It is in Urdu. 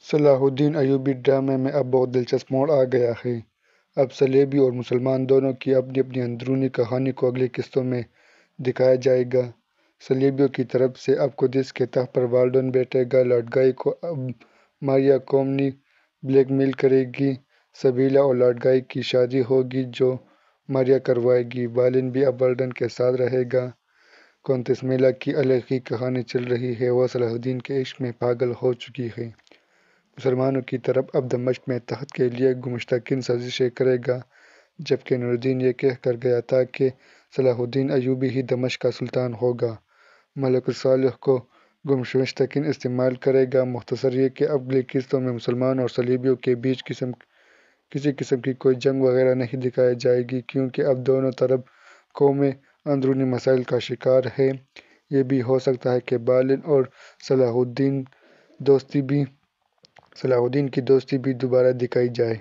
صلاح الدین ایوبی ڈرامے میں اب بہت دلچسپ موڑ آ گیا ہے۔ اب صلیبی اور مسلمان دونوں کی اپنی اپنی اندرونی کہانی کو اگلی قسطوں میں دکھایا جائے گا۔ صلیبیوں کی طرف سے اب قدس کے تخت پر والڈن بیٹھے گا۔ لارڈ گائی کو اب ماریا کومنی بلیک میل کرے گی۔ سبیلا اور لارڈ گائی کی شادی ہوگی جو ماریا کروائے گی۔ والن بھی اب والڈن کے ساتھ رہے گا۔ کونتیس میلا کی علیحدگی کی کہانی چل رہی ہے۔ وہ صلاح الدین کے عشق میں پاگل ہو چکی ہے۔ مسلمانوں کی طرف اب دمشق میں تخت کے لیے گمشتگان سازشیں کرے گا، جبکہ نور الدین یہ کہہ کر گیا تھا کہ صلاح الدین ایوبی ہی دمشق کا سلطان ہوگا۔ ملک صالح کو گمشتگان استعمال کرے گا۔ مختصر یہ کہ اب اگلی قسطوں میں مسلمان اور صلیبیوں کے بیچ کسی قسم کی کوئی جنگ وغیرہ نہیں دکھائی جائے گی، کیونکہ اب دونوں طرف قومیں اندرونی مسائل کا شکار ہیں۔ یہ بھی ہو سکتا ہے کہ والن اور صلاح الدین کی دوستی بھی دوبارہ دکھائی جائے۔